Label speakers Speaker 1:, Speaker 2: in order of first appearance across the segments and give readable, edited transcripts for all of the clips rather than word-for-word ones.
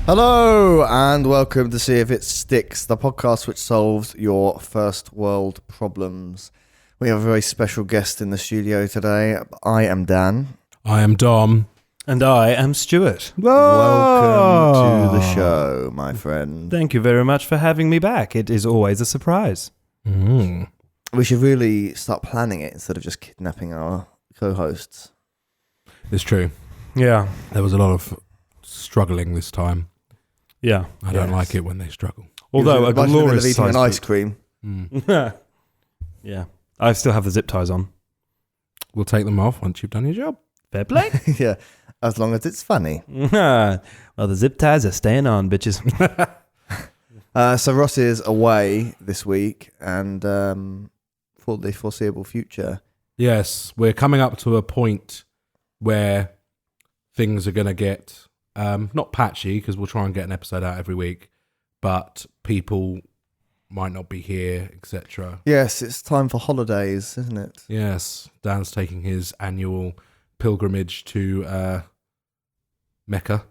Speaker 1: Hello and welcome to See If It Sticks, the podcast which solves your first world problems. We have a very special guest in the studio today. I am Dan.
Speaker 2: I am Dom.
Speaker 3: And I am Stuart.
Speaker 1: Welcome to the show, my friend.
Speaker 3: Thank you very much for having me back. It is always a surprise.
Speaker 2: Mm.
Speaker 1: We should really start planning it instead of just kidnapping our co-hosts.
Speaker 2: It's true.
Speaker 3: Yeah.
Speaker 2: There was a lot of struggling this time.
Speaker 3: Yeah.
Speaker 2: I don't like it when they struggle.
Speaker 3: Although a glorious
Speaker 1: eating
Speaker 3: size
Speaker 1: an ice
Speaker 3: food.
Speaker 1: cream.
Speaker 2: Mm.
Speaker 3: Yeah. I still have the zip ties on.
Speaker 2: We'll take them off once you've done your job.
Speaker 3: Fair play.
Speaker 1: Yeah, as long as it's funny.
Speaker 3: Well, the zip ties are staying on, bitches.
Speaker 1: So Ross is away this week and for the foreseeable future.
Speaker 2: Yes, we're coming up to a point where things are going to get not patchy, because we'll try and get an episode out every week, but people might not be here, etc.
Speaker 1: Yes, it's time for holidays, isn't it?
Speaker 2: Yes, Dan's taking his annual pilgrimage to Mecca.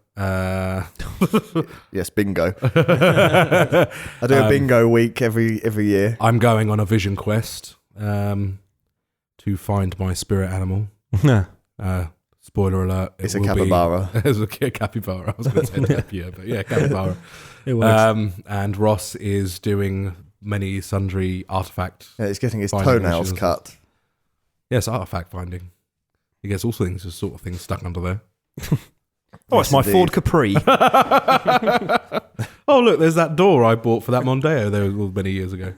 Speaker 1: Yes, bingo. I do a bingo week every year.
Speaker 2: I'm going on a vision quest to find my spirit animal. Spoiler alert.
Speaker 1: It's a capybara.
Speaker 2: It's a capybara. I was going to say tapir, but yeah, capybara.
Speaker 3: It works.
Speaker 2: And Ross is doing many sundry artifact.
Speaker 1: Yeah, he's getting his
Speaker 2: finding
Speaker 1: toenails
Speaker 2: missions.
Speaker 1: cut.
Speaker 2: Yes, artifact finding. He gets all sorts of things stuck under there.
Speaker 3: Oh, it's my
Speaker 1: indeed.
Speaker 3: Ford Capri.
Speaker 2: Oh, look, there's that door I bought for that Mondeo there many years ago.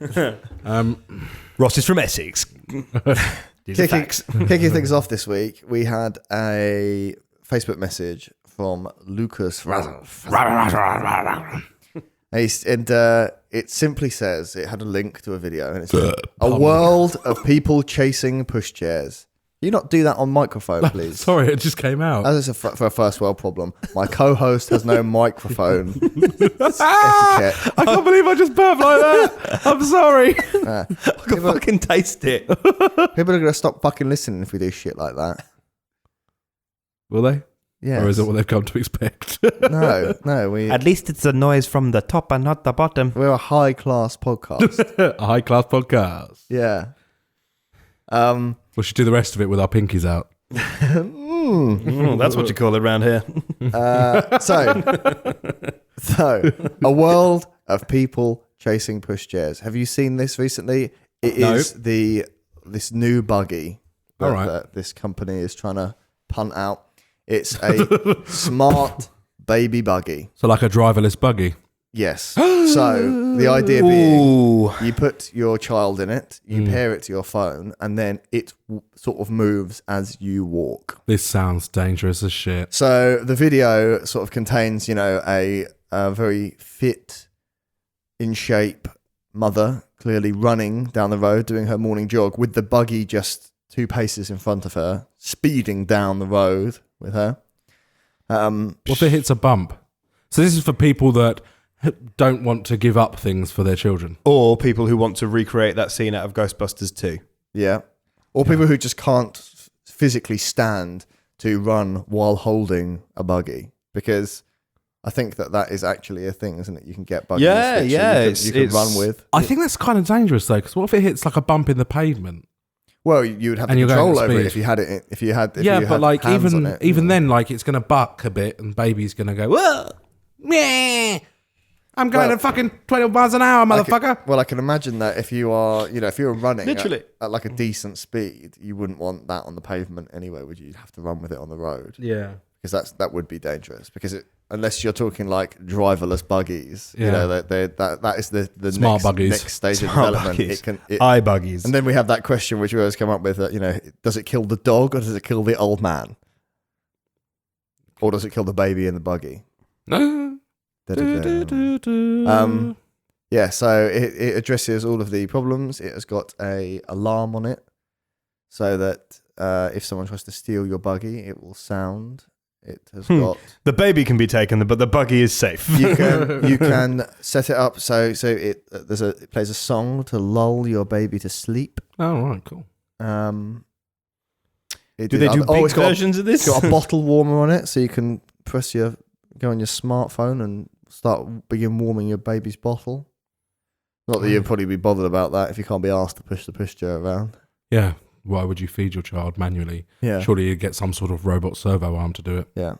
Speaker 3: Ross is from Essex.
Speaker 1: Kicking things off this week, we had a Facebook message from Lucas. And it simply says, it had a link to a video, and it said, a world of people chasing pushchairs. You not do that on microphone, please.
Speaker 2: Sorry, it just came out.
Speaker 1: As it's for a first world problem, my co-host has no microphone etiquette.
Speaker 2: I can't believe I just burped like that. I'm sorry.
Speaker 3: I can fucking taste it.
Speaker 1: People are going to stop fucking listening if we do shit like that.
Speaker 2: Will they?
Speaker 1: Yeah.
Speaker 2: Or is it what they've come to expect?
Speaker 1: No.
Speaker 3: At least it's a noise from the top and not the bottom.
Speaker 1: We're a high-class podcast.
Speaker 2: A high-class podcast.
Speaker 1: Yeah.
Speaker 2: We should do the rest of it with our pinkies out.
Speaker 3: That's what you call it around here.
Speaker 1: So, a world of people chasing pushchairs. Have you seen this recently? It is this new buggy that this company is trying to punt out. It's a smart baby buggy.
Speaker 2: So like a driverless buggy.
Speaker 1: Yes. So the idea being, you put your child in it, you pair it to your phone, and then it sort of moves as you walk.
Speaker 2: This sounds dangerous as shit.
Speaker 1: So the video sort of contains, a very fit, in shape mother clearly running down the road, doing her morning jog with the buggy just 2 paces in front of her, speeding down the road with her.
Speaker 2: What if it hits a bump? So this is for people that don't want to give up things for their children.
Speaker 3: Or people who want to recreate that scene out of Ghostbusters 2.
Speaker 1: Yeah. Or people who just can't physically stand to run while holding a buggy. Because I think that is actually a thing, isn't it? You can get buggies that you can run with.
Speaker 2: I think that's kind of dangerous though, because what if it hits like a bump in the pavement?
Speaker 1: Well, you would have
Speaker 2: And
Speaker 1: the
Speaker 2: you're going
Speaker 1: control
Speaker 2: at
Speaker 1: over it
Speaker 2: speed.
Speaker 1: if you had
Speaker 2: But like
Speaker 1: hands on it.
Speaker 2: even then, like it's going to buck a bit, and baby's going to go, whoa, meh. I'm going at fucking 20 miles an hour, motherfucker.
Speaker 1: I can imagine that if you are, if you're running
Speaker 3: Literally.
Speaker 1: at like a decent speed, you wouldn't want that on the pavement anyway, would you? You'd have to run with it on the road.
Speaker 2: Yeah.
Speaker 1: Because that would be dangerous. Because unless you're talking like driverless buggies, that is the
Speaker 2: Smart buggies.
Speaker 1: next stage of
Speaker 3: Smart
Speaker 1: development.
Speaker 3: buggies.
Speaker 1: It
Speaker 3: iBuggies.
Speaker 1: and then we have that question which we always come up with, does it kill the dog or does it kill the old man? Or does it kill the baby in the buggy? Yeah, so it addresses all of the problems. It has got a alarm on it so that if someone tries to steal your buggy, it will sound. It has got
Speaker 3: the baby can be taken, but the buggy is safe.
Speaker 1: you can set it up so it plays a song to lull your baby to sleep.
Speaker 2: Oh, right, cool.
Speaker 3: Do they do big versions of this?
Speaker 1: It's got a bottle warmer on it, so you can press your go on your smartphone and begin warming your baby's bottle. Not that you'd probably be bothered about that if you can't be asked to push the pushchair around.
Speaker 2: Yeah. Why would you feed your child manually?
Speaker 1: Yeah.
Speaker 2: Surely you'd get some sort of robot servo arm to do it.
Speaker 1: Yeah.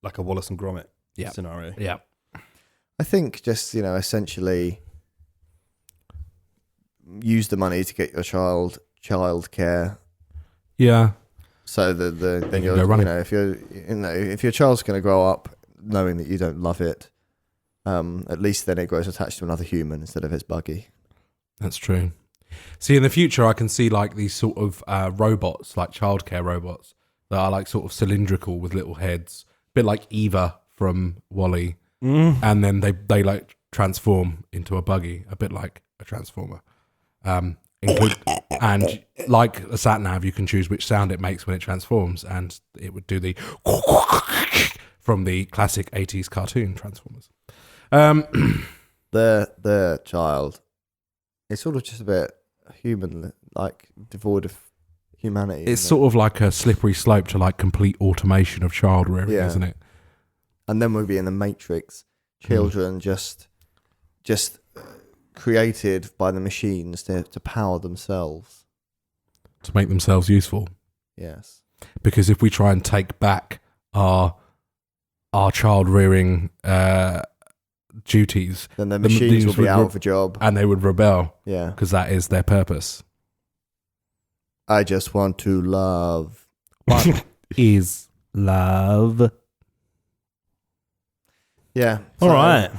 Speaker 3: Like a Wallace and Gromit scenario.
Speaker 2: Yeah.
Speaker 1: I think just, essentially use the money to get your child childcare.
Speaker 2: Yeah.
Speaker 1: So then you're,
Speaker 2: go running.
Speaker 1: if your child's going to grow up knowing that you don't love it, at least then it grows attached to another human instead of his buggy.
Speaker 2: That's true. See, in the future, I can see like these sort of robots, like childcare robots, that are like sort of cylindrical with little heads, a bit like Eva from WALL-E, and then they like transform into a buggy, a bit like a transformer. And like a sat nav, you can choose which sound it makes when it transforms, and it would do the from the classic 80s cartoon Transformers.
Speaker 1: The child, it's sort of just a bit human, like devoid of humanity.
Speaker 2: It's sort of like a slippery slope to like complete automation of child rearing, isn't it?
Speaker 1: And then we'll be in the Matrix. Children just created by the machines to power themselves.
Speaker 2: To make themselves useful.
Speaker 1: Yes.
Speaker 2: Because if we try and take back our child rearing duties,
Speaker 1: then the machines will be out of a job.
Speaker 2: And they would rebel.
Speaker 1: Yeah.
Speaker 2: Because that is their purpose.
Speaker 1: I just want to love.
Speaker 2: What is love?
Speaker 1: Yeah.
Speaker 3: All right.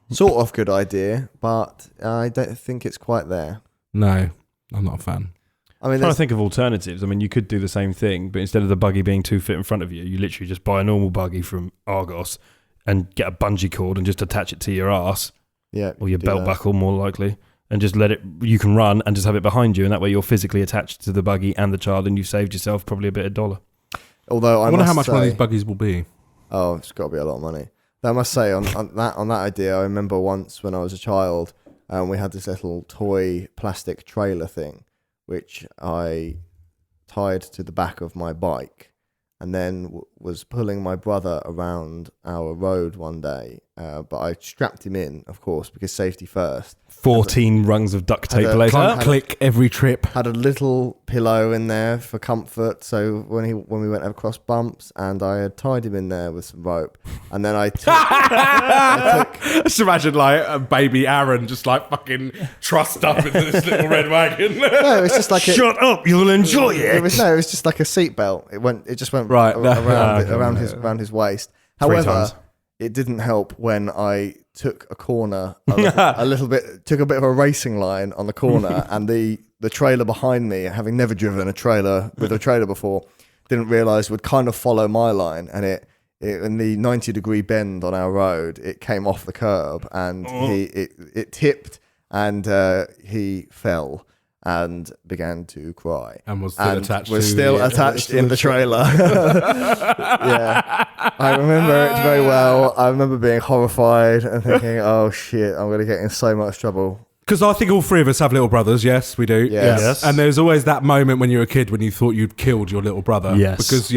Speaker 1: Sort of good idea, but I don't think it's quite there.
Speaker 2: No, I'm not a fan.
Speaker 3: I mean, I'm trying to think of alternatives. I mean, you could do the same thing, but instead of the buggy being 2 feet in front of you, you literally just buy a normal buggy from Argos and get a bungee cord and just attach it to your ass.
Speaker 1: Yeah.
Speaker 3: Or your belt buckle, more likely. And just you can run and just have it behind you. And that way you're physically attached to the buggy and the child, and you've saved yourself probably a bit of $1.
Speaker 1: Although I
Speaker 2: wonder how much
Speaker 1: say,
Speaker 2: one of these buggies will be.
Speaker 1: Oh, it's got to be a lot of money. I must say, on that idea, I remember once when I was a child, we had this little toy plastic trailer thing, which I tied to the back of my bike, and then was pulling my brother around our road one day. But I strapped him in, of course, because safety first.
Speaker 3: 14 rungs of duct tape later.
Speaker 2: Click every trip.
Speaker 1: Had a little pillow in there for comfort, so when we went across bumps, and I had tied him in there with some rope, and then I took
Speaker 2: Just imagine like a baby Aaron just like fucking trussed up into this little red wagon.
Speaker 1: No, it was just like
Speaker 3: Shut up, you'll enjoy it.
Speaker 1: It was just like a seatbelt. It just went
Speaker 2: right
Speaker 1: around his waist. However,
Speaker 3: times.
Speaker 1: It didn't help when I took a corner a little bit, took a bit of a racing line on the corner, and the trailer behind me, having never driven a trailer with a trailer before, didn't realise would kind of follow my line, and it in the 90-degree bend on our road, it came off the curb, and it tipped, and he fell and began to cry.
Speaker 2: And was still attached
Speaker 1: attached in the trailer. Yeah. I remember it very well. I remember being horrified and thinking, oh shit, I'm going to get in so much trouble.
Speaker 2: Because I think all three of us have little brothers. Yes, we do.
Speaker 1: Yes.
Speaker 2: And there's always that moment when you're a kid when you thought you'd killed your little brother.
Speaker 3: Yes.
Speaker 2: Because,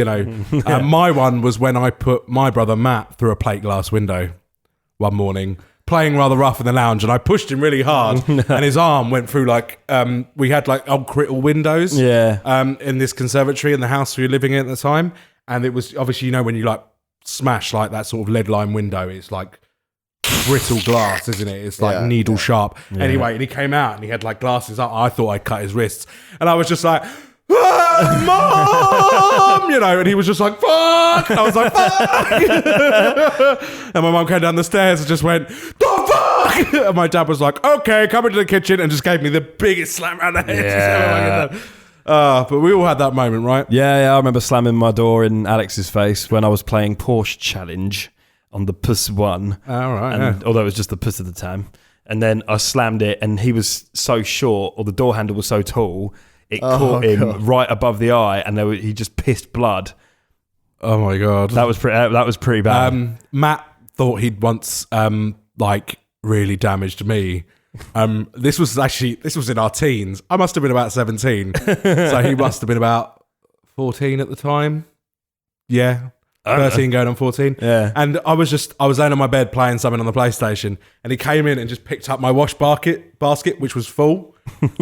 Speaker 2: my one was when I put my brother Matt through a plate glass window one morning, playing rather rough in the lounge, and I pushed him really hard, and his arm went through we had like old critical windows in this conservatory in the house we were living in at the time, and it was obviously, when you like smash like that sort of lead line window, it's like brittle glass, isn't it? It's like needle sharp. Yeah. Anyway, and he came out and he had like glasses up. I thought I'd cut his wrists, and I was just like, Mom, and he was just like, fuck. I was like, fuck. And my mum came down the stairs and just went, the fuck. And my dad was like, okay, come into the kitchen, and just gave me the biggest slam around the head. Yeah. But we all had that moment, right?
Speaker 3: Yeah, I remember slamming my door in Alex's face when I was playing Porsche Challenge on the Puss 1.
Speaker 2: All right.
Speaker 3: And, although it was just the Puss at the time. And then I slammed it, and he was so short, or the door handle was so tall, it caught him right above the eye, and he just pissed blood.
Speaker 2: Oh my god,
Speaker 3: that was pretty bad.
Speaker 2: Matt thought he'd once really damaged me. This was in our teens. I must have been about 17, so he must have been about 14 at the time. Yeah, 13 going on 14.
Speaker 3: Yeah.
Speaker 2: And I was laying on my bed playing something on the PlayStation, and he came in and just picked up my wash basket, which was full,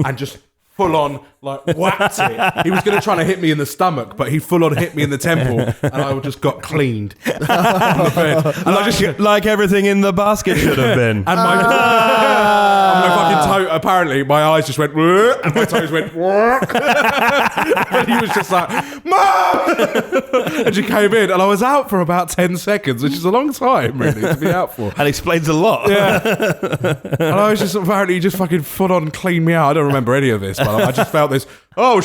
Speaker 2: and just full on like whacked it. He was going to try to hit me in the stomach, but he full on hit me in the temple, and I just got cleaned on the bed. And I just
Speaker 3: like everything in the basket should have been.
Speaker 2: and my fucking toe, apparently my eyes just went and my toes went and he was just like, Mom! And she came in and I was out for about 10 seconds, which is a long time really to be out for.
Speaker 3: And explains a lot.
Speaker 2: Yeah. And I was just apparently just fucking full on cleaned me out. I don't remember any of this, but I just felt this,
Speaker 3: I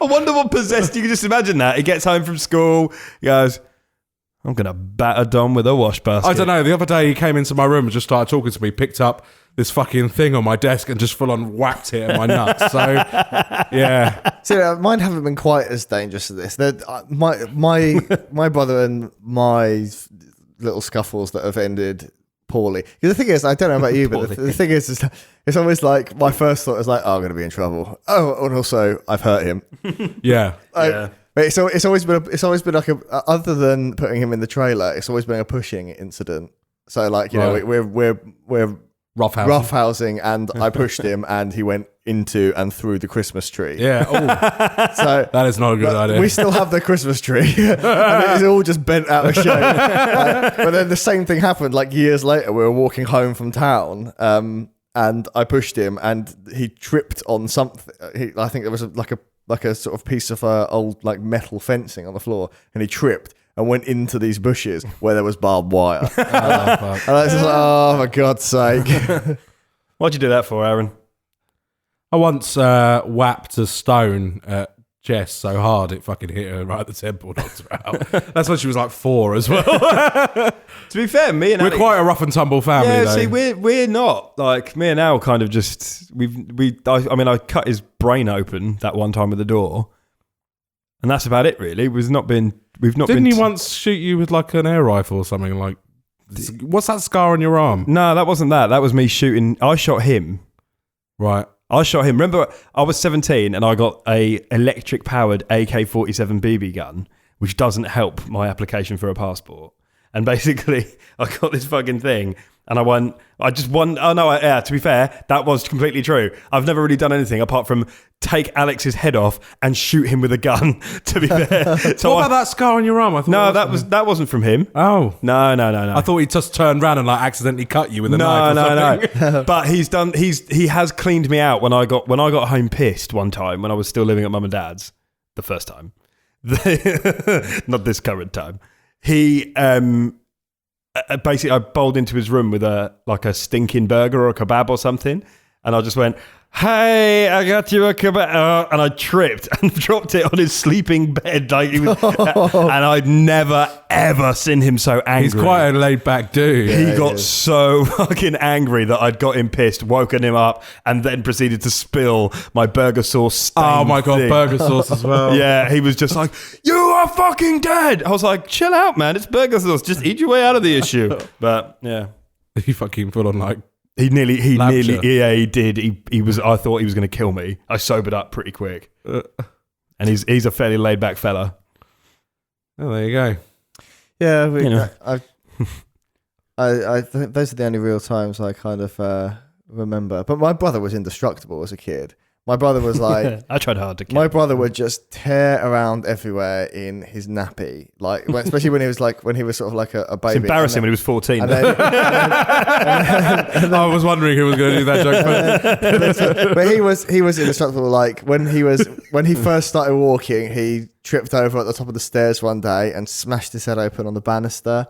Speaker 3: wonder what possessed you. Can just imagine that. He gets home from school, he goes, I'm going to batter Dom with a wash basket.
Speaker 2: I don't know. The other day he came into my room and just started talking to me, picked up this fucking thing on my desk and just full on whacked it at my nuts. So, yeah.
Speaker 1: So mine haven't been quite as dangerous as this. My brother and my little scuffles that have ended poorly. Because the thing is, I don't know about you, but the thing is it's always like my first thought is like, oh, I'm going to be in trouble. Oh, and also I've hurt him.
Speaker 2: Yeah.
Speaker 3: Yeah.
Speaker 1: But it's always been like other than putting him in the trailer, it's always been a pushing incident. So like, you know, we're roughhousing and I pushed him and he went into and through the Christmas tree.
Speaker 2: Yeah. Ooh.
Speaker 1: So
Speaker 2: that is not a good idea.
Speaker 1: We still have the Christmas tree and it's all just bent out of shape. But then the same thing happened like years later. We were walking home from town and I pushed him and he tripped on something. I think there was like a sort of piece of old like metal fencing on the floor, and he tripped and went into these bushes where there was barbed wire. And I was just like, oh, for God's sake.
Speaker 3: What'd you do that for, Aaron?
Speaker 2: I once whapped a stone at Jess so hard it fucking hit her right at the temple, knocked her out. That's when she was like 4 as well.
Speaker 3: To be fair, me and
Speaker 2: we're
Speaker 3: Alex,
Speaker 2: quite a rough and tumble family.
Speaker 3: yeah,
Speaker 2: though.
Speaker 3: see, we're not. Like, me and Al kind of just, I cut his brain open that one time with the door. And that's about it, really. Didn't
Speaker 2: he once shoot you with like an air rifle or something? Like, what's that scar on your arm?
Speaker 3: No, that wasn't that. That was me shooting. I shot him.
Speaker 2: Right.
Speaker 3: I shot him. Remember, I was 17 and I got a electric-powered AK-47 BB gun, which doesn't help my application for a passport. And basically, I got this fucking thing, and to be fair, that was completely true. I've never really done anything apart from take Alex's head off and shoot him with a gun, to be fair. So
Speaker 2: what about that scar on your arm? I thought
Speaker 3: that wasn't from him.
Speaker 2: Oh.
Speaker 3: No.
Speaker 2: I thought he just turned around and like accidentally cut you with a knife or something.
Speaker 3: No. But he has cleaned me out when I got home pissed one time when I was still living at mum and dad's, the first time. Not this current time. He basically, I bowled into his room with a stinking burger or a kebab or something, and I just went, "Hey, I got you a kebab," and I tripped and dropped it on his sleeping bed. Like he was, and I'd never ever seen him so angry.
Speaker 2: He's quite a laid back dude.
Speaker 3: He got so fucking angry that I'd got him pissed, woken him up, and then proceeded to spill my burger sauce stained
Speaker 2: Oh my God,
Speaker 3: thing.
Speaker 2: burger sauce as well.
Speaker 3: Yeah, he was just like, "You are fucking dead." I was like, "Chill out, man. It's burger sauce. Just eat your way out of the issue." But yeah,
Speaker 2: He fucking put on like
Speaker 3: he nearly,
Speaker 2: Labster.
Speaker 3: yeah, he did. He was. I thought he was going to kill me. I sobered up pretty quick, and he's a fairly laid back fella.
Speaker 2: Oh, there you go.
Speaker 1: Yeah, I think those are the only real times I kind of remember. But my brother was indestructible as a kid. My brother was like,
Speaker 3: I tried hard to kill
Speaker 1: my
Speaker 3: him.
Speaker 1: brother would just tear around everywhere in his nappy, like especially when he was sort of like a baby.
Speaker 3: It's embarrassing when he was 14.
Speaker 1: And then,
Speaker 2: I was wondering who was going to do that joke.
Speaker 1: but he was indestructible. Like when he first started walking, he tripped over at the top of the stairs one day and smashed his head open on the banister,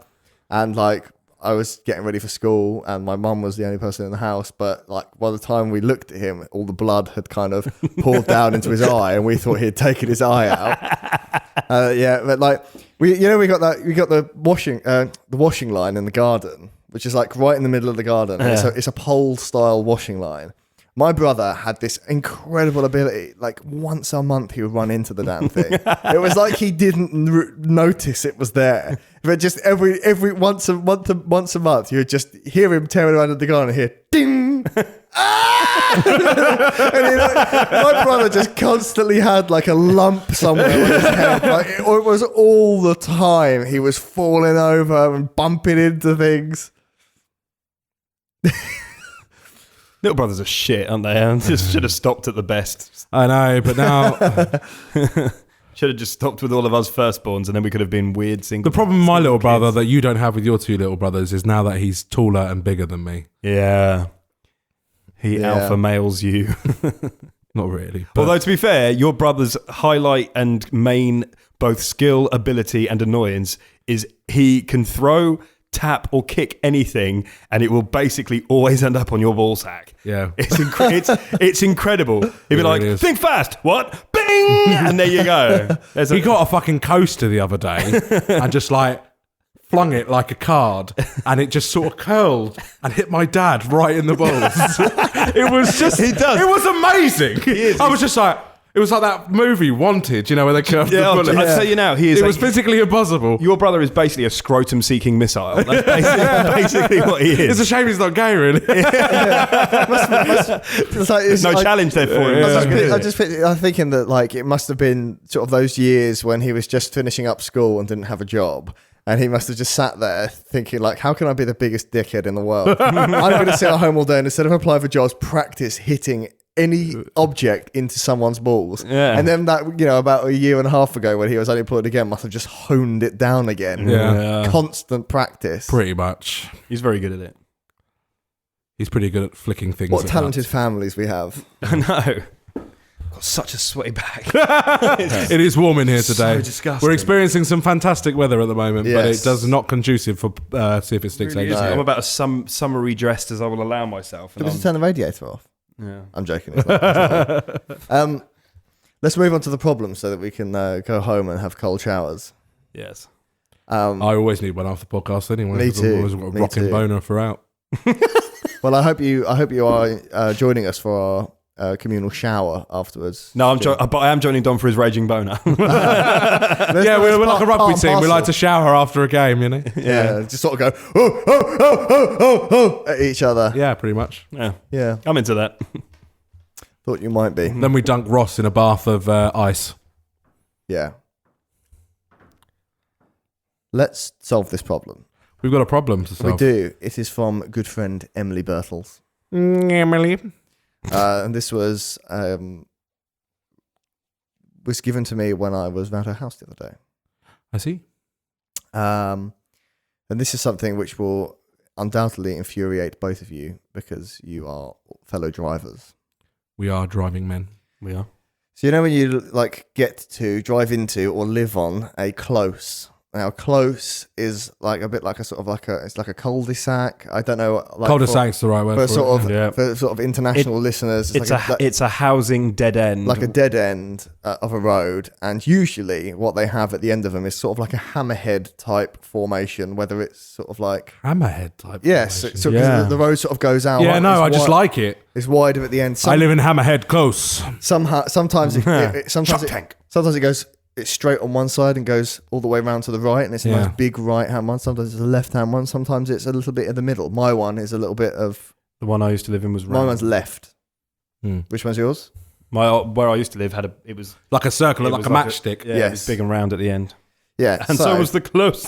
Speaker 1: and like I was getting ready for school and my mum was the only person in the house, but like by the time we looked at him, all the blood had kind of poured down into his eye and we thought he had taken his eye out. Yeah, but like we got the washing line in the garden, which is like right in the middle of the garden.
Speaker 3: Yeah.
Speaker 1: It's a pole style washing line. My brother had this incredible ability. Like once a month, he would run into the damn thing. It was like he didn't notice it was there. But just every once a month, you would just hear him tearing around in the garden and hear ding, ah! And my brother just constantly had like a lump somewhere on his head. Like, it was all the time. He was falling over and bumping into things.
Speaker 3: Little brothers are shit, aren't they? I just should have stopped at the best.
Speaker 2: I know, but now
Speaker 3: should have just stopped with all of us firstborns, and then we could have been weird single.
Speaker 2: the problem with my little brother
Speaker 3: kids.
Speaker 2: that you don't have with your two little brothers is now that he's taller and bigger than me.
Speaker 3: Yeah. He alpha males you.
Speaker 2: Not really. But
Speaker 3: Although, to be fair, your brother's highlight and main both skill, ability, and annoyance is he can throw, tap, or kick anything, and it will basically always end up on your ball sack.
Speaker 2: yeah.
Speaker 3: It's incredible. He'd be
Speaker 2: It
Speaker 3: like,
Speaker 2: really is.
Speaker 3: think fast. What? Bing! And there you go.
Speaker 2: He got a fucking coaster the other day and just like flung it like a card, and it just sort of curled and hit my dad right in the balls. It was just,
Speaker 3: He does.
Speaker 2: It was amazing. I was just like, it was like that movie Wanted, you know, where they curved the bullet.
Speaker 3: I'll tell you now, he is.
Speaker 2: It was physically impossible.
Speaker 3: Your brother is basically a scrotum-seeking missile. That's basically what he
Speaker 2: It's
Speaker 3: is.
Speaker 2: a shame he's not gay, really.
Speaker 1: It's
Speaker 3: No challenge there for him.
Speaker 1: I'm thinking that like it must have been sort of those years when he was just finishing up school and didn't have a job. And he must have just sat there thinking, like, how can I be the biggest dickhead in the world? I'm going to sit at home all day and instead of applying for jobs, practice hitting any object into someone's balls.
Speaker 3: Yeah.
Speaker 1: And then that, you know, about a year and a half ago when he was unemployed again, must have just honed it down again.
Speaker 2: Yeah.
Speaker 1: Constant practice.
Speaker 2: Pretty much.
Speaker 3: He's very good at it.
Speaker 2: He's pretty good at flicking things.
Speaker 1: What
Speaker 2: at
Speaker 1: talented
Speaker 2: nuts.
Speaker 1: families we have.
Speaker 3: I know. Got such a sweaty back.
Speaker 2: It is warm in here today.
Speaker 3: So disgusting.
Speaker 2: We're experiencing some fantastic weather at the moment, but
Speaker 1: Yes.
Speaker 2: it does not conducive for See If It Sticks.
Speaker 3: Really
Speaker 2: Stu.
Speaker 3: is. I'm about as summery dressed as I will allow myself.
Speaker 1: Did
Speaker 3: And
Speaker 1: we just turn the radiator off?
Speaker 3: yeah.
Speaker 1: I'm joking. It's not. Let's move on to the problem so that we can go home and have cold showers.
Speaker 3: Yes.
Speaker 2: I always need one after the podcast anyway.
Speaker 1: Me
Speaker 2: 'cause I've
Speaker 1: too.
Speaker 2: always got a
Speaker 1: Me
Speaker 2: rocking
Speaker 1: too.
Speaker 2: boner throughout.
Speaker 1: Well, I hope you are joining us for our communal shower afterwards.
Speaker 3: No, but I am joining Don for his raging boner.
Speaker 2: Yeah, we're like a rugby team. We like to shower after a game, you know?
Speaker 1: Yeah, just sort of go oh at each other.
Speaker 2: Yeah, pretty much.
Speaker 3: Yeah.
Speaker 1: Yeah,
Speaker 3: I'm into that.
Speaker 1: thought you might be.
Speaker 2: Then we dunk Ross in a bath of ice.
Speaker 1: Yeah. Let's solve this problem.
Speaker 2: We've got a problem to solve.
Speaker 1: We do. It is from good friend Emily Birtles.
Speaker 2: Emily.
Speaker 1: And this was given to me when I was around her house the other day.
Speaker 2: I see.
Speaker 1: And this is something which will undoubtedly infuriate both of you because you are fellow drivers.
Speaker 2: We are driving men.
Speaker 3: We are.
Speaker 1: So you know when you like get to drive into or live on a close. Now close is like a bit like a sort of like it's like a cul-de-sac. I don't know. Like
Speaker 2: Cul-de-sac's the right word
Speaker 1: for
Speaker 2: for
Speaker 1: sort
Speaker 2: it.
Speaker 1: of
Speaker 3: Yeah.
Speaker 1: for sort of international listeners.
Speaker 3: It's a housing dead end.
Speaker 1: like a dead end of a road, and usually what they have at the end of them is sort of like a hammerhead type formation, whether it's sort of like
Speaker 2: Hammerhead type.
Speaker 1: yes,
Speaker 2: formation.
Speaker 1: so
Speaker 3: Yeah.
Speaker 1: the road sort of goes out.
Speaker 2: Yeah,
Speaker 1: like,
Speaker 2: no, I
Speaker 1: it's
Speaker 2: just
Speaker 1: wi-
Speaker 2: like it.
Speaker 1: it's wider at the end.
Speaker 2: I live in Hammerhead Close.
Speaker 1: Sometimes
Speaker 3: Shark Tank.
Speaker 1: sometimes it goes. It's straight on one side and goes all the way around to the right, and it's a
Speaker 2: Yeah.
Speaker 1: nice big right hand one. Sometimes it's a left hand one. Sometimes it's a little bit in the middle. My one is a little bit of.
Speaker 3: The one I used to live in was
Speaker 1: My
Speaker 3: round.
Speaker 1: one's left.
Speaker 2: Hmm.
Speaker 1: Which one's yours?
Speaker 3: Where I used to live it was
Speaker 2: Like a circle,
Speaker 3: it
Speaker 2: like
Speaker 3: was
Speaker 2: a matchstick.
Speaker 3: Yeah, it
Speaker 1: Yes.
Speaker 3: was big and round at the end.
Speaker 1: Yeah,
Speaker 3: And so was the close.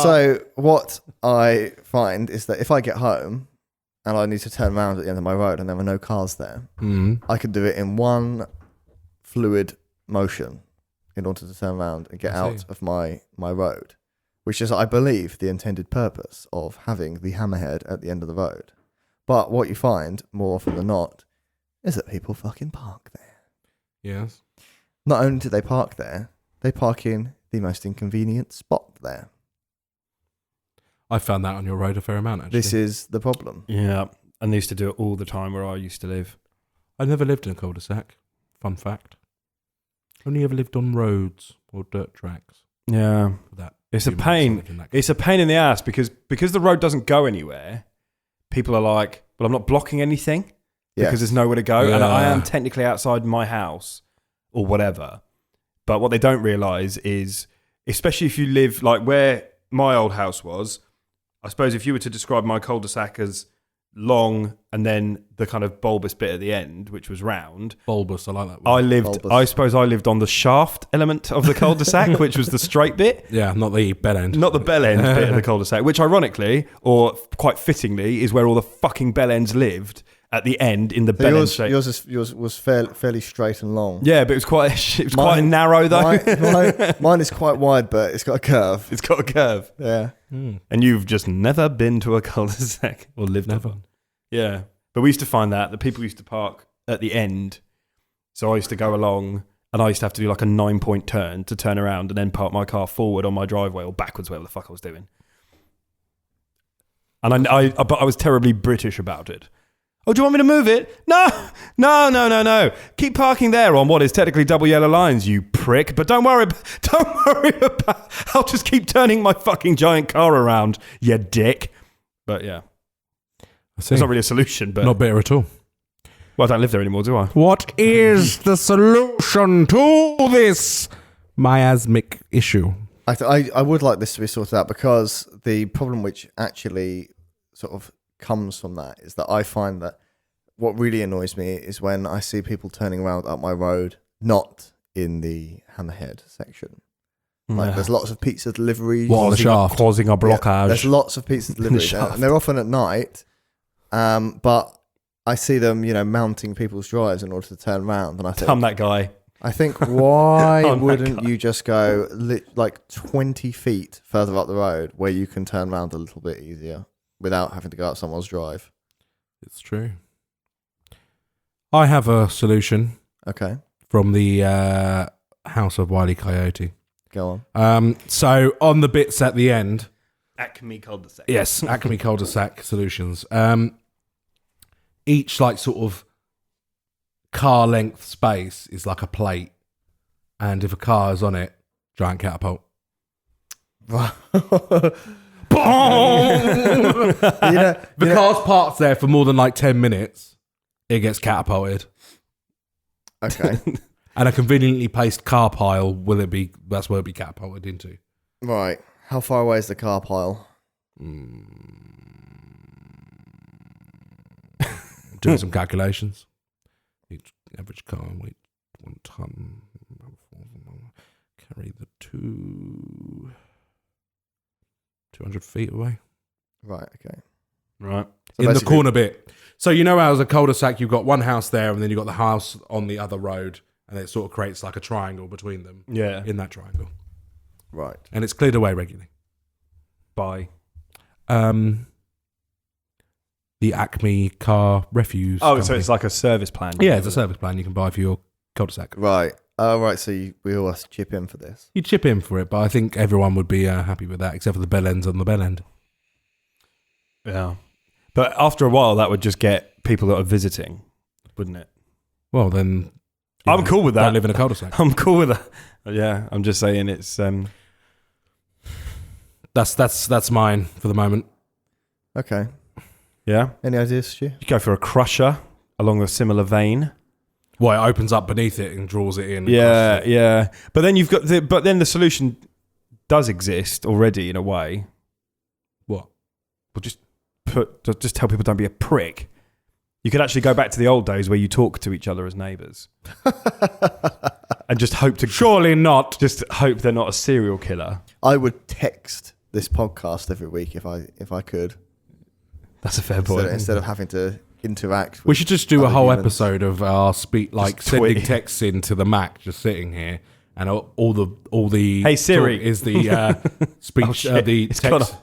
Speaker 1: So what I find is that if I get home and I need to turn around at the end of my road and there are no cars there, I can do it in one fluid motion in order to turn around and get
Speaker 2: I
Speaker 1: out
Speaker 2: see.
Speaker 1: of my road, which is, I believe, the intended purpose of having the hammerhead at the end of the road. But what you find more often than not is that people fucking park there.
Speaker 2: Yes.
Speaker 1: Not only do they park there, they park in the most inconvenient spot there.
Speaker 2: I found that on your road a fair amount, actually.
Speaker 1: This is the problem.
Speaker 3: Yeah. And they used to do it all the time where I used to live.
Speaker 2: I never lived in a cul-de-sac. Fun fact. Only ever lived on roads or dirt tracks.
Speaker 3: Yeah.
Speaker 2: For that
Speaker 3: It's a
Speaker 2: few months I
Speaker 3: pain.
Speaker 2: lived in that
Speaker 3: It's a pain in the ass because the road doesn't go anywhere. People are like, well, I'm not blocking anything because there's nowhere to go. And I am technically outside my house or whatever. But what they don't realise is, especially if you live like where my old house was, I suppose if you were to describe my cul-de-sac as long, and then the kind of bulbous bit at the end, which was round.
Speaker 2: Bulbous, I like that word.
Speaker 3: I suppose I lived on the shaft element of the cul-de-sac, which was the straight bit.
Speaker 2: Yeah, not the bell end.
Speaker 3: Not the bell end bit of the cul-de-sac, which ironically, or quite fittingly, is where all the fucking bell ends lived at the end in the bell end shape.
Speaker 1: Yours was fairly straight and long.
Speaker 3: Yeah, but it was quite quite narrow though.
Speaker 1: Mine is quite wide, but it's got a curve.
Speaker 3: It's got a curve.
Speaker 1: Yeah.
Speaker 3: And you've just never been to a cul-de-sac or lived never. Yeah. But we used to find that people used to park at the end. So I used to go along and I used to have to do like a 9-point turn to turn around and then park my car forward on my driveway or backwards, whatever the fuck I was doing. And but I was terribly British about it. Oh, do you want me to move it? No. Keep parking there on what is technically double yellow lines, you prick. But don't worry about. I'll just keep turning my fucking giant car around, you dick. But yeah, it's not really a solution. But
Speaker 2: not bitter at all.
Speaker 3: Well, I don't live there anymore, do I?
Speaker 2: What is the solution to this miasmic issue?
Speaker 1: I would like this to be sorted out, because the problem which actually sort of comes from that is that I find that what really annoys me is when I see people turning around up my road, not in the Hammerhead section. Like there's lots of pizza deliveries.
Speaker 2: On the shaft?
Speaker 3: Causing a blockage.
Speaker 1: Yeah, there's lots of pizza deliveries, and they're often at night. But I see them, mounting people's drives in order to turn around, and I think
Speaker 3: I'm that guy.
Speaker 1: I think why wouldn't you just go like 20 feet further up the road where you can turn around a little bit easier without having to go up someone's drive?
Speaker 2: It's true. I have a solution.
Speaker 1: Okay.
Speaker 2: From the House of Wile E. Coyote.
Speaker 1: Go on.
Speaker 2: So on the bits at the end.
Speaker 3: Acme cul-de-sac.
Speaker 2: Yes, Acme cul-de-sac solutions. Each like sort of car length space is like a plate, and if a car is on it, giant catapult. If the car's parked there for more than like 10 minutes, it gets catapulted.
Speaker 1: Okay.
Speaker 2: And a conveniently placed car pile, that's where it'll be catapulted into.
Speaker 1: Right. How far away is the car pile?
Speaker 2: Doing some calculations. Each average car weight 1 ton. Carry the 200 feet away.
Speaker 1: Right, okay.
Speaker 3: Right.
Speaker 1: So
Speaker 2: in the corner bit. So how as a cul-de-sac, you've got one house there, and then you've got the house on the other road, and it sort of creates like a triangle between them.
Speaker 3: Yeah.
Speaker 2: In that triangle.
Speaker 1: Right.
Speaker 2: And it's cleared away regularly.
Speaker 3: By?
Speaker 2: The Acme car refuse.
Speaker 3: Oh,
Speaker 2: company.
Speaker 3: so it's like a service plan.
Speaker 2: Yeah, it's a service plan you can buy for your cul-de-sac.
Speaker 1: Right. Oh, right. So we all have to chip in for this.
Speaker 2: You chip in for it, but I think everyone would be happy with that, except for the bell ends on the bell end.
Speaker 3: Yeah. But after a while, that would just get people that are visiting, wouldn't it?
Speaker 2: Well, then...
Speaker 3: I'm cool with that.
Speaker 2: Don't live in a cul-de-sac.
Speaker 3: I'm cool with that. Yeah, I'm just saying it's...
Speaker 2: That's mine for the moment.
Speaker 1: Okay.
Speaker 3: Yeah?
Speaker 1: Any ideas, Stu?
Speaker 3: You go for a crusher along a similar vein.
Speaker 2: Well, it opens up beneath it and draws it in.
Speaker 3: Yeah, yeah. But then then the solution does exist already in a way.
Speaker 2: What?
Speaker 3: Well, just tell people don't be a prick. You could actually go back to the old days where you talk to each other as neighbours. And just hope to...
Speaker 2: Surely not.
Speaker 3: Just hope they're not a serial killer.
Speaker 1: I would text this podcast every week if I could.
Speaker 3: That's a fair point.
Speaker 1: Instead of having to interact with
Speaker 2: we should just do a whole
Speaker 1: humans.
Speaker 2: episode of our sending
Speaker 3: tweet.
Speaker 2: texts into the Mac, just sitting here, and all the
Speaker 3: Hey Siri
Speaker 2: talk is the speech the text.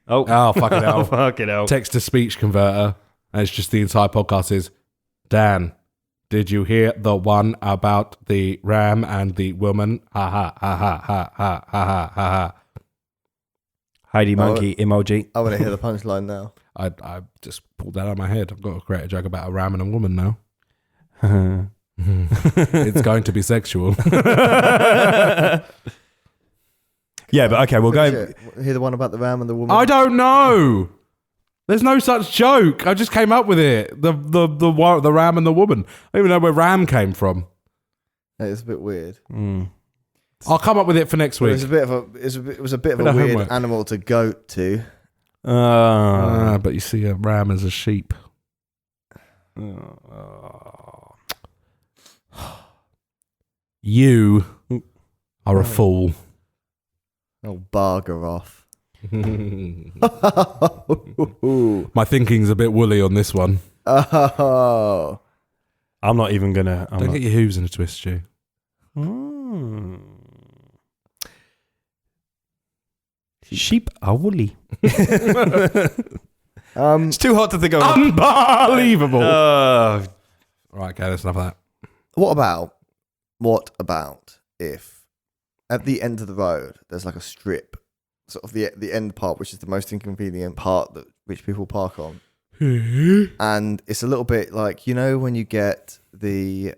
Speaker 3: Oh
Speaker 2: fucking hell!
Speaker 3: Fucking hell!
Speaker 2: Text to speech converter, and it's just the entire podcast is Dan. Did you hear the one about the ram and the woman? Ha ha ha ha ha ha ha ha ha.
Speaker 3: Heidi monkey emoji.
Speaker 1: I want to hear the punchline now.
Speaker 2: I just pulled that out of my head. I've got to create a joke about a ram and a woman now. It's going to be sexual.
Speaker 3: Yeah, but okay, we'll go.
Speaker 1: Hear the one about the ram and the woman?
Speaker 2: I don't know. There's no such joke. I just came up with it. The ram and the woman. I don't even know where ram came from.
Speaker 1: It's a bit weird.
Speaker 2: I'll come up with it for next week.
Speaker 1: It was a bit of a weird
Speaker 2: homework.
Speaker 1: animal to goat to.
Speaker 2: But you see a ram as a sheep. You are a fool.
Speaker 1: Oh, bugger off.
Speaker 2: My thinking's a bit woolly on this one.
Speaker 1: Oh.
Speaker 3: I'm not even going to...
Speaker 2: Don't get your hooves in a twist, Stu.
Speaker 3: Sheep are woolly.
Speaker 1: It's
Speaker 3: too hot to think of.
Speaker 2: Unbelievable. Right, okay, that's enough of that.
Speaker 1: What about if at the end of the road there's like a strip, sort of the end part, which is the most inconvenient part that which people park on, and it's a little bit like, you know, when you get the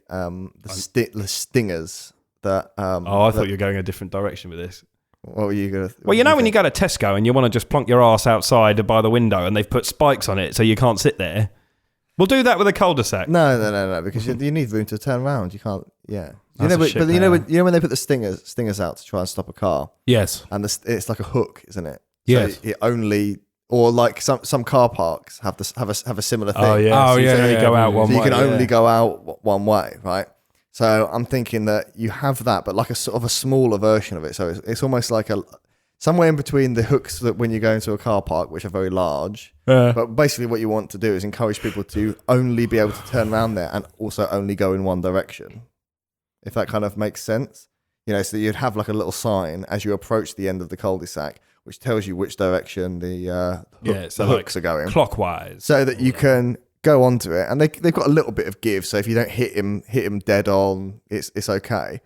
Speaker 1: stingers that.
Speaker 3: I thought you were going a different direction with this.
Speaker 1: What were you gonna?
Speaker 3: Well, you know when you go to Tesco and you want to just plonk your ass outside by the window and they've put spikes on it so you can't sit there. We'll do that with a cul-de-sac.
Speaker 1: No, because you need room to turn around. You can't. Yeah, you
Speaker 3: That's
Speaker 1: know,
Speaker 3: a shit
Speaker 1: but you
Speaker 3: power.
Speaker 1: know when they put the stingers out to try and stop a car,
Speaker 2: Yes.
Speaker 1: and it's like a hook, isn't it?
Speaker 2: Yes.
Speaker 1: So it only, or like some car parks have a similar thing.
Speaker 3: Oh yeah.
Speaker 2: Oh,
Speaker 3: So you
Speaker 2: yeah,
Speaker 3: can only
Speaker 2: yeah,
Speaker 3: go out
Speaker 2: yeah.
Speaker 3: one
Speaker 1: So
Speaker 3: way.
Speaker 1: you can only
Speaker 3: yeah.
Speaker 1: go out one way, right? So I'm thinking that you have that, but like a sort of a smaller version of it. So it's almost like somewhere in between the hooks that when you go into a car park, which are very large. But basically what you want to do is encourage people to only be able to turn around there and also only go in one direction. If that kind of makes sense. You know, so you'd have like a little sign as you approach the end of the cul-de-sac, which tells you which direction the hooks are going.
Speaker 3: Clockwise.
Speaker 1: So that you can go onto it. And they've got a little bit of give. So if you don't hit him dead on, it's okay.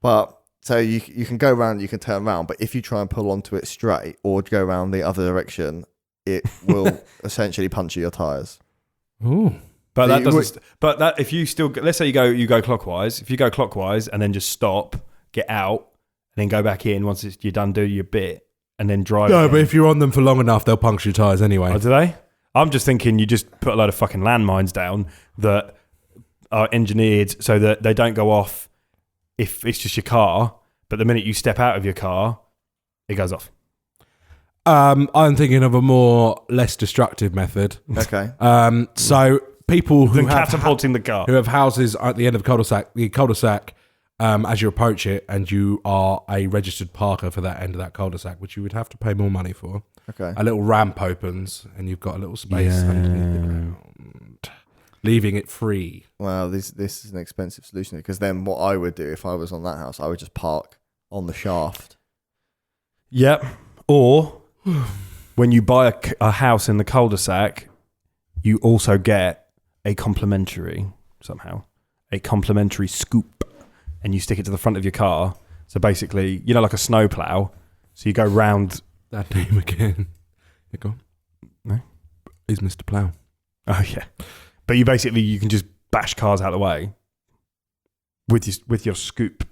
Speaker 1: But so you can go around, you can turn around, but if you try and pull onto it straight or go around the other direction, it will essentially puncture your tires.
Speaker 2: Ooh.
Speaker 3: But
Speaker 1: So
Speaker 3: that
Speaker 1: you
Speaker 3: doesn't. But that if you still, let's say you go clockwise. If you go clockwise and then just stop, get out, and then go back in once you're done doing your bit, and then drive.
Speaker 2: No,
Speaker 3: again.
Speaker 2: but if you're on them for long enough, they'll puncture your tyres anyway.
Speaker 3: Oh, do they? I'm just thinking you just put a load of fucking landmines down that are engineered so that they don't go off if it's just your car. But the minute you step out of your car, it goes off.
Speaker 2: I'm thinking of a less destructive method.
Speaker 1: Okay.
Speaker 2: So people who
Speaker 3: Than
Speaker 2: have
Speaker 3: catapulting the car.
Speaker 2: who have houses at the end of the cul-de-sac, as you approach it, and you are a registered parker for that end of that cul-de-sac, which you would have to pay more money for.
Speaker 1: Okay.
Speaker 2: A little ramp opens, and you've got a little space underneath the ground, leaving it free.
Speaker 1: Well, this is an expensive solution, because then what I would do if I was on that house, I would just park on the shaft.
Speaker 3: Yep. Or when you buy a house in the cul-de-sac, you also get a complimentary scoop, and you stick it to the front of your car. So basically, you know, like a snow plow. So you go round.
Speaker 2: That name again. You go.
Speaker 3: No.
Speaker 2: Is Mr. Plow.
Speaker 3: Oh yeah. But you can just bash cars out of the way with your scoop.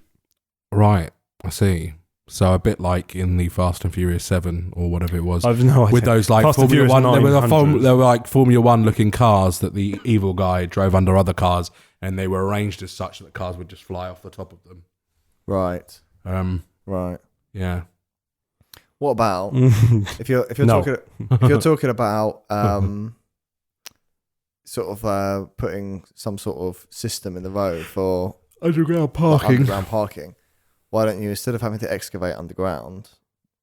Speaker 2: Right. I see. So a bit like in the Fast and Furious 7 or whatever it was.
Speaker 3: I've no idea.
Speaker 2: With those like
Speaker 3: Fast and
Speaker 2: Formula
Speaker 3: Furious
Speaker 2: 1,
Speaker 3: 900.
Speaker 2: they were like Formula 1 looking cars that the evil guy drove under other cars, and they were arranged as such that cars would just fly off the top of them.
Speaker 1: Right. Right.
Speaker 2: Yeah.
Speaker 1: What about if you're talking about sort of putting some sort of system in the road for
Speaker 2: Underground parking.
Speaker 1: underground parking? Why don't you, instead of having to excavate underground,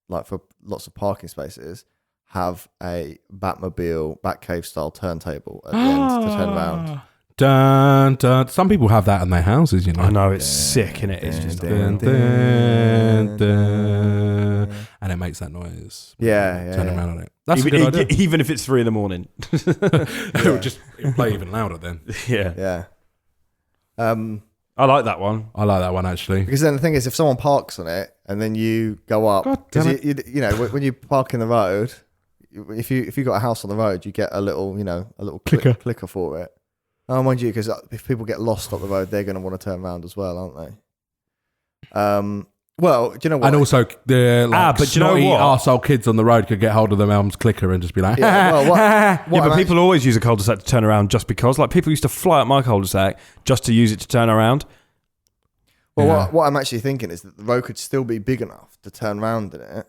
Speaker 1: like for lots of parking spaces, have a Batcave style turntable at the end to turn around?
Speaker 2: Dun, dun. Some people have that in their houses, you know.
Speaker 3: I know, it's sick, innit? It's just
Speaker 2: Dun, dun, dun. And it makes that noise.
Speaker 1: Yeah.
Speaker 2: Turn around on it. That's a good idea.
Speaker 3: even if it's 3 a.m.
Speaker 2: It'll play even louder then.
Speaker 3: Yeah.
Speaker 1: Yeah.
Speaker 3: I like that one.
Speaker 2: I like that one actually.
Speaker 1: Because then the thing is, if someone parks on it and then you go up,
Speaker 2: God damn
Speaker 1: because you know when you park in the road, if you got a house on the road, you get a little clicker for it. Oh, mind you, because if people get lost on the road, they're going to want to turn around as well, aren't they? Well, do you know what?
Speaker 2: And also, the
Speaker 3: but you know what?
Speaker 2: arsehole kids on the road could get hold of their mum's clicker and just be like,
Speaker 1: Yeah, well,
Speaker 3: But people always use a cul-de-sac to turn around just because. Like, people used to fly up my cul-de-sac just to use it to turn around.
Speaker 1: Well,
Speaker 2: Yeah.
Speaker 1: what I'm actually thinking is that the road could still be big enough to turn around in it,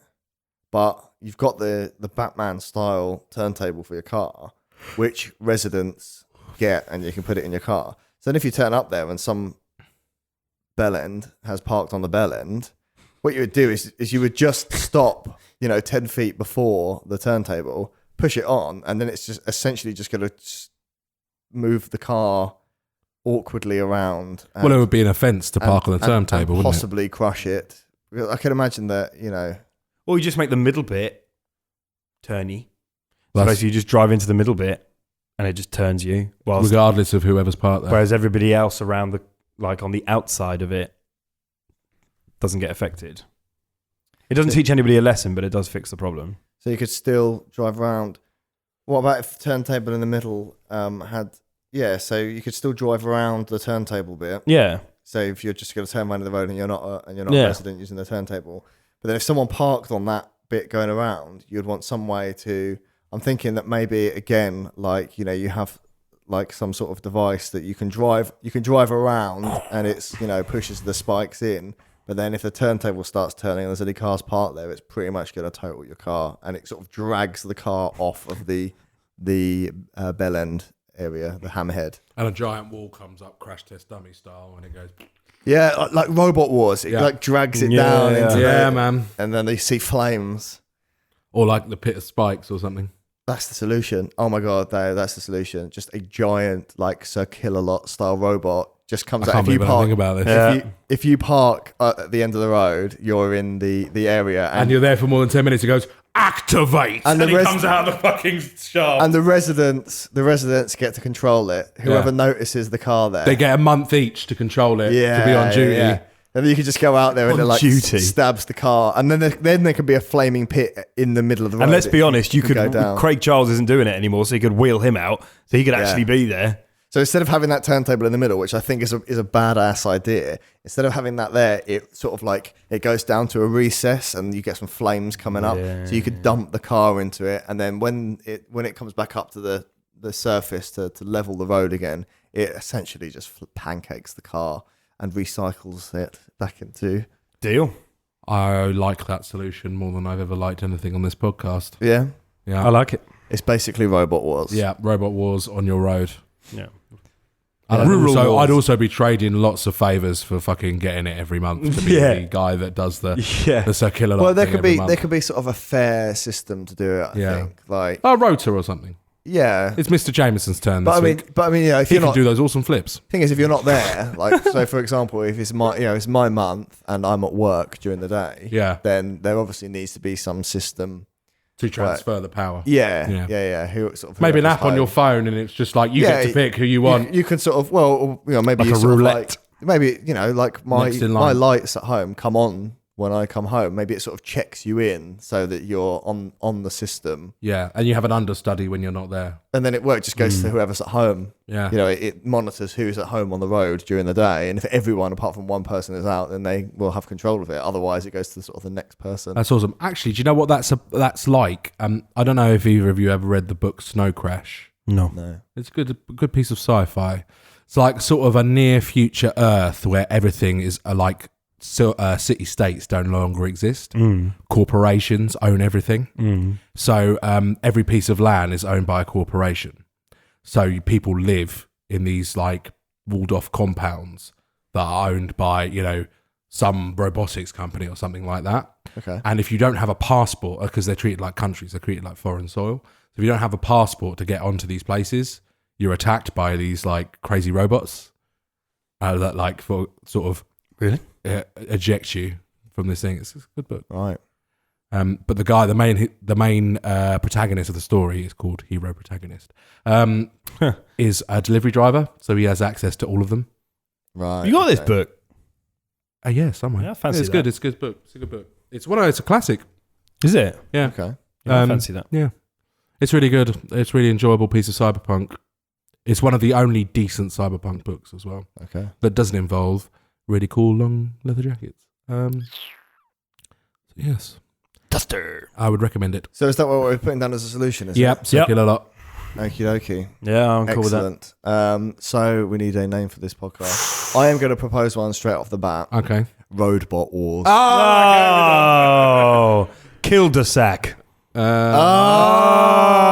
Speaker 1: but you've got the Batman style turntable for your car, which residents get, and you can put it in your car. So then if you turn up there and some bellend has parked on the bell end, what you would do is you would just stop, 10 feet before the turntable, push it on, and then it's just essentially just going to move the car awkwardly around.
Speaker 2: Well, it would be an offence to park on the turntable, wouldn't
Speaker 1: possibly crush it. I can imagine that,
Speaker 3: Or you just make the middle bit turny. So basically you just drive into the middle bit and it just turns you.
Speaker 2: Regardless of whoever's parked there.
Speaker 3: Whereas everybody else around on the outside of it doesn't get affected. It doesn't teach anybody a lesson, but it does fix the problem.
Speaker 1: So you could still drive around. What about if the turntable in the middle had... Yeah, so you could still drive around the turntable bit.
Speaker 3: Yeah.
Speaker 1: So if you're just going to turn around the road and you're not a resident using the turntable, but then if someone parked on that bit going around, you'd want some way to. I'm thinking that maybe again, you have some sort of device that you can drive around, and it's pushes the spikes in. But then if the turntable starts turning and there's any cars parked there, it's pretty much going to total your car, and it sort of drags the car off of the bell end area, the hammerhead.
Speaker 2: And a giant wall comes up, crash test dummy style, and it goes...
Speaker 1: Yeah, like Robot Wars. It drags it down into
Speaker 2: man.
Speaker 1: And then they see flames.
Speaker 2: Or like the pit of spikes or something.
Speaker 1: That's the solution. Oh my God, that's the solution. Just a giant, Sir Kill-a-Lot style robot just comes out. If you park at the end of the road, you're in the area.
Speaker 2: And you're there for more than 10 minutes, it goes... Activate, and he comes out of the fucking shaft.
Speaker 1: And the residents get to control it. Whoever notices the car there,
Speaker 2: they get a month each to control it, to be on duty. Yeah.
Speaker 1: And then you can just go out there and it stabs the car, and then there could be a flaming pit in the middle of the road.
Speaker 3: And let's be honest, you could go down. Craig Charles isn't doing it anymore, so you could wheel him out, so he could actually be there.
Speaker 1: So instead of having that turntable in the middle, which I think is a badass idea, instead of having that there, it sort of it goes down to a recess and you get some flames coming up. So you could dump the car into it, and then when it comes back up to the surface to level the road again, it essentially just pancakes the car and recycles it back into...
Speaker 3: Deal.
Speaker 2: I like that solution more than I've ever liked anything on this podcast.
Speaker 1: Yeah?
Speaker 2: Yeah.
Speaker 3: I like it.
Speaker 1: It's basically Robot Wars.
Speaker 2: Yeah, Robot Wars on your road.
Speaker 3: Yeah.
Speaker 2: I'd also be trading lots of favours for fucking getting it every month to be the guy that does the circular.
Speaker 1: Well, there could be sort of a fair system to do it. I think
Speaker 2: a rotor or something.
Speaker 1: Yeah,
Speaker 2: it's Mr. Jameson's turn. If
Speaker 1: if
Speaker 2: you can do those awesome flips.
Speaker 1: Thing is, if you're not there, so for example, if it's my month and I'm at work during the day, then there obviously needs to be some system
Speaker 2: to transfer the power.
Speaker 1: Yeah.
Speaker 2: Maybe an app on your phone, and it's just like you get to pick who you want.
Speaker 1: You can sort of maybe
Speaker 3: like a roulette.
Speaker 1: Maybe my lights at home come on when I come home. Maybe it sort of checks you in so that you're on the system.
Speaker 2: Yeah, and you have an understudy when you're not there.
Speaker 1: And then it just goes to whoever's at home.
Speaker 2: Yeah,
Speaker 1: it monitors who's at home on the road during the day, and if everyone apart from one person is out, then they will have control of it. Otherwise, it goes to sort of the next person.
Speaker 2: That's awesome. Actually, do you know what that's like? I don't know if either of you ever read the book Snow Crash.
Speaker 3: No.
Speaker 2: It's a good piece of sci-fi. It's like sort of a near future Earth where everything is city-states don't no longer exist. Corporations own everything. So every piece of land is owned by a corporation. So people live in these walled-off compounds that are owned by, some robotics company or something like that.
Speaker 1: Okay.
Speaker 2: And if you don't have a passport, because they're treated like countries, they're treated like foreign soil. So if you don't have a passport to get onto these places, you're attacked by these crazy robots that for sort of...
Speaker 3: Really?
Speaker 2: Eject you from this thing. It's a good book,
Speaker 1: right?
Speaker 2: But the main protagonist of the story is called Hero Protagonist. Is a delivery driver, so he has access to all of them.
Speaker 1: Right.
Speaker 3: You got this book?
Speaker 2: Yeah, somewhere.
Speaker 3: Yeah, I fancy
Speaker 2: it's
Speaker 3: that.
Speaker 2: good. It's a good book. It's a good book. It's a classic.
Speaker 3: Is it?
Speaker 2: Yeah.
Speaker 1: Okay.
Speaker 3: Yeah, I fancy that.
Speaker 2: Yeah, it's really good. It's a really enjoyable piece of cyberpunk. It's one of the only decent cyberpunk books as well.
Speaker 1: Okay.
Speaker 2: That doesn't involve really cool long leather jackets. Yes.
Speaker 3: Duster.
Speaker 2: I would recommend it.
Speaker 1: So is that what we're putting down as a solution?
Speaker 2: Yep. Circular lot.
Speaker 1: Okie dokie.
Speaker 3: Yeah, I'm cool with that.
Speaker 1: Excellent. So we need a name for this podcast. I am going to propose one straight off the bat.
Speaker 2: Okay.
Speaker 1: Robot Wars.
Speaker 3: Oh, Kill-de-sac.
Speaker 2: Oh.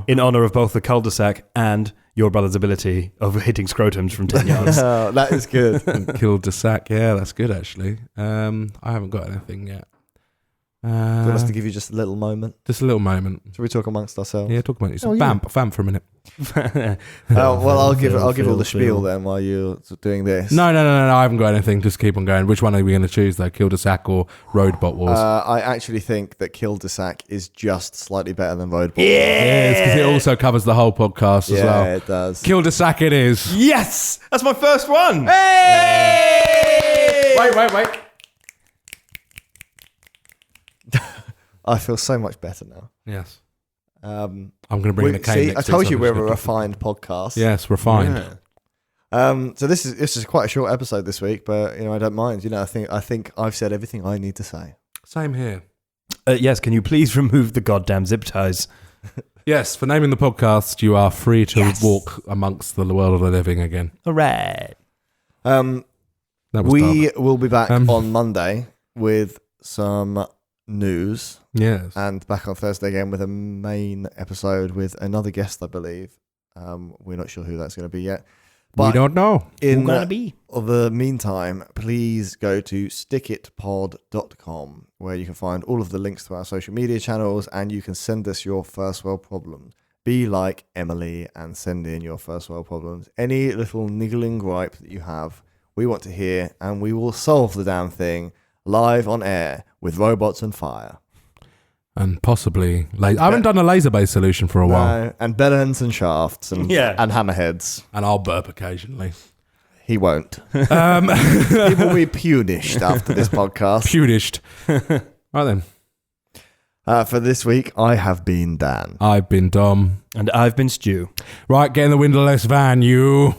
Speaker 3: In honor of both the cul-de-sac and your brother's ability of hitting scrotums from 10 yards.
Speaker 1: Oh, that is good.
Speaker 2: Kill-de-sac. Yeah, that's good, actually. I haven't got anything yet.
Speaker 1: Do you want us to give you just a little moment?
Speaker 2: Just a little moment.
Speaker 1: Should we talk amongst ourselves?
Speaker 2: Yeah, talk about it.
Speaker 1: Oh, yeah.
Speaker 2: Vamp for a minute.
Speaker 1: Well, I'll give all the spiel then while you're doing this.
Speaker 2: No, I haven't got anything. Just keep on going. Which one are we going to choose, though? Kill-de-sac or Roadbot Wars?
Speaker 1: I actually think that Kill-de-sac is just slightly better than Roadbot.
Speaker 2: Yes, because it also covers the whole podcast as well.
Speaker 1: Yeah, it does.
Speaker 2: Kill-de-sac it is.
Speaker 3: Yes! That's my first one!
Speaker 2: Hey! Wait.
Speaker 1: I feel so much better now.
Speaker 2: Yes.
Speaker 1: I'm
Speaker 2: going to bring in a cane next
Speaker 1: I told
Speaker 2: week,
Speaker 1: you
Speaker 2: so
Speaker 1: we're
Speaker 2: I'm
Speaker 1: a
Speaker 2: just gonna
Speaker 1: refined podcast.
Speaker 2: Yes, refined.
Speaker 1: Yeah. So this is quite a short episode this week, but I don't mind. I think I've said everything I need to say.
Speaker 2: Same here.
Speaker 3: Yes, can you please remove the goddamn zip ties?
Speaker 2: Yes, for naming the podcast, you are free to walk amongst the world of the living again.
Speaker 3: All right.
Speaker 2: That was
Speaker 1: We
Speaker 2: dark.
Speaker 1: will be back on Monday with some news.
Speaker 2: Yes.
Speaker 1: And back on Thursday again with a main episode with another guest, I believe. We're not sure who that's going to be yet. But
Speaker 2: we don't know.
Speaker 1: in
Speaker 3: be?
Speaker 1: the meantime, please go to stickitpod.com where you can find all of the links to our social media channels and you can send us your first world problems. Be like Emily and send in your first world problems. Any little niggling gripe that you have, we want to hear and we will solve the damn thing live on air with robots and fire.
Speaker 2: And possibly... I haven't done a laser-based solution for a while.
Speaker 1: No, and bellends and shafts and hammerheads.
Speaker 2: And I'll burp occasionally.
Speaker 1: He won't. He will be punished after this podcast.
Speaker 2: Punished. Right then.
Speaker 1: For this week, I have been Dan.
Speaker 2: I've been Dom.
Speaker 3: And I've been Stu.
Speaker 2: Right, get in the windowless van, you.